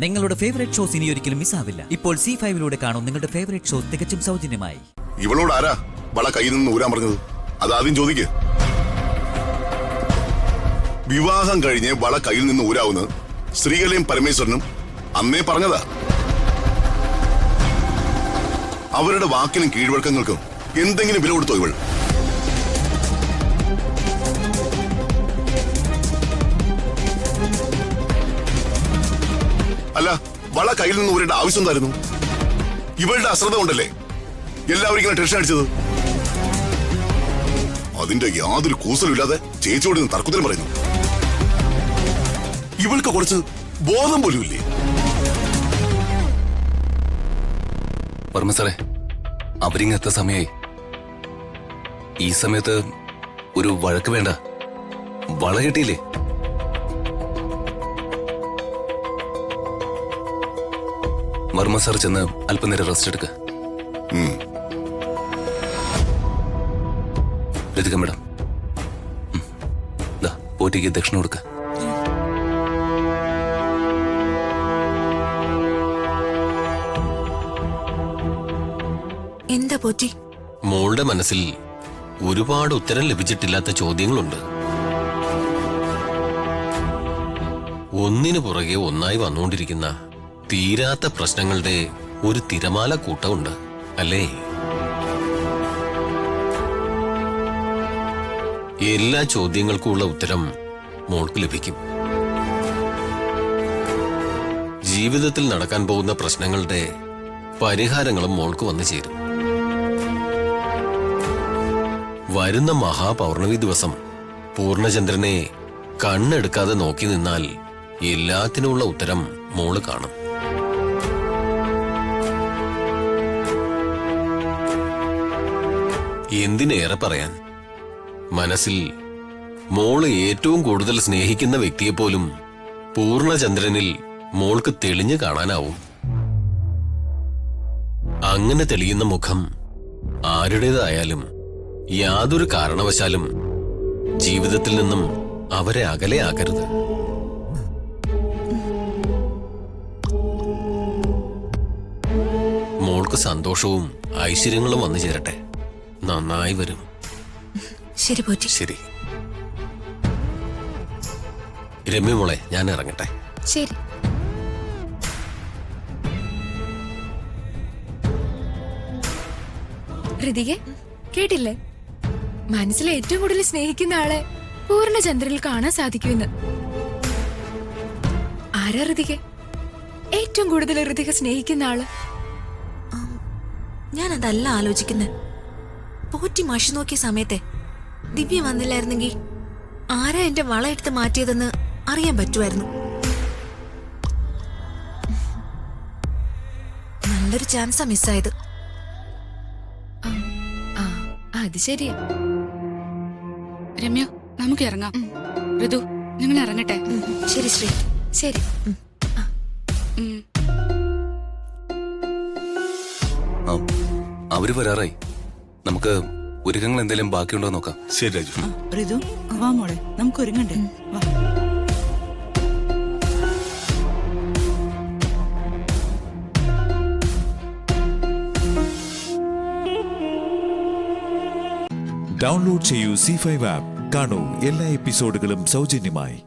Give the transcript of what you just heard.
നിങ്ങളുടെ favourite shows ഇനി ഒരിക്കലും മിസ്സാവില്ല. ഇപ്പോൾ C5 കാണും നിങ്ങളുടെ ഫേവറേറ്റ് ഷോസ് തികച്ചും സൗജന്യമായി. ഇവളോട് ആരാ വള കയ്യിൽ നിന്ന് ഊരാൻ പറഞ്ഞത്? അതാദ്യം ചോദിക്ക്. വിവാഹം കഴിഞ്ഞ് വള കയ്യിൽ നിന്ന് ഊരാവുന്ന ശ്രീകലയും പരമേശ്വരനും അന്നേ പറഞ്ഞതാ. അവരുടെ വാക്കിനും കീഴ്വഴക്കങ്ങൾക്കും എന്തെങ്കിലും വില കൊടുത്തോ ഇവൾ? അല്ല, വള കയ്യിൽ നിന്ന് ഊരേണ്ട ആവശ്യം എന്തായിരുന്നു? ഇവളുടെ അശ്രദ്ധ കൊണ്ടല്ലേ എല്ലാവരും ഇങ്ങനെ ടെൻഷൻ അടിച്ചത്. അതിന്റെ യാതൊരു കൂസലുമില്ലാതെ ചേച്ചിയോട് നിന്ന് തർക്കുത്തരം പറയുന്നു. ഇവൾക്ക് കുറച്ച് ബോധം പോലും ഇല്ലേ? വർമ്മ സാറേ, അവരിങ്ങെത്ത സമയായി. ഈ സമയത്ത് ഒരു വഴക്ക് വേണ്ട. വള കിട്ടിയില്ലേ? വർമ്മ സാർ ചെന്ന് അല്പനേരം റെസ്റ്റ് എടുക്ക. ലതിക മേഡം, പോറ്റിക്ക് ദക്ഷിണ കൊടുക്ക. എന്താ പോറ്റി? മോളുടെ മനസ്സിൽ ഒരുപാട് ഉത്തരം ലഭിച്ചിട്ടില്ലാത്ത ചോദ്യങ്ങളുണ്ട്. ഒന്നിനു പുറകെ ഒന്നായി വന്നുകൊണ്ടിരിക്കുന്ന തീരാത്ത പ്രശ്നങ്ങളുടെ ഒരു തിരമാല കൂട്ടമുണ്ട് അല്ലേ? എല്ലാ ചോദ്യങ്ങൾക്കുമുള്ള ഉത്തരം മോൾക്ക് ലഭിക്കും. ജീവിതത്തിൽ നടക്കാൻ പോകുന്ന പ്രശ്നങ്ങളുടെ പരിഹാരങ്ങളും മോൾക്ക് വന്നു ചേരും. വരുന്ന മഹാപൗർണമി ദിവസം പൂർണ്ണചന്ദ്രനെ കണ്ണെടുക്കാതെ നോക്കി നിന്നാൽ എല്ലാത്തിനുമുള്ള ഉത്തരം മോള് കാണും. എന്തിനേറെ പറയാൻ, മനസ്സിൽ മോള് ഏറ്റവും കൂടുതൽ സ്നേഹിക്കുന്ന വ്യക്തിയെപ്പോലും പൂർണ്ണചന്ദ്രനിൽ മോൾക്ക് തെളിഞ്ഞു കാണാനാവും. അങ്ങനെ തെളിയുന്ന മുഖം ആരുടേതായാലും യാതൊരു കാരണവശാലും ജീവിതത്തിൽ നിന്നും അവരെ അകലെയാക്കരുത്. മോൾക്ക് സന്തോഷവും ഐശ്വര്യങ്ങളും വന്നു ചേരട്ടെ. നന്നായി വരും. ശരി പോറ്റി. ശരി രമ്യ മോളെ, ഞാൻ ഇറങ്ങട്ടെ. ശരി. ഋതികെ, കേട്ടില്ലേ? മനസ്സിൽ ഏറ്റവും കൂടുതൽ സ്നേഹിക്കുന്ന ആളെ പൂർണ്ണചന്ദ്രനിൽ കാണാൻ സാധിക്കുമെന്ന്. ആരാ ഋതികെ? ഏറ്റവും കൂടുതൽ ഋതിക സ്നേഹിക്കുന്ന ആള്? ഞാൻ അതല്ല ആലോചിക്കുന്നത്. പോറ്റി മഷി നോക്കിയ സമയത്തെ ദിവ്യ വന്നില്ലായിരുന്നെങ്കിൽ ആരാ എന്റെ വള എടുത്ത് മാറ്റിയതെന്ന് അറിയാൻ പറ്റുമായിരുന്നു. നല്ലൊരു ചാൻസാ മിസ്സായത്. അത് ശരിയാ. രമ്യ, നമുക്ക് ഇറങ്ങാം. ഋതു, നിങ്ങൾ ഇറങ്ങട്ടെ. ശരി ശ്രീ. ശരി. അവര് വരാറായി. നമുക്ക് ഒരുക്കങ്ങൾ എന്തെങ്കിലും ബാക്കിയുണ്ടോ നോക്കാം. ശരി രാജു. ഋതു, വാ മോളെ, നമുക്ക് ഒരുങ്ങണ്ടേ? വാ. ഡൗൺലോഡ് ചെയ്യൂ C5 ആപ്പ്. കാണൂ എല്ലാ എപ്പിസോഡുകളും സൗജന്യമായി.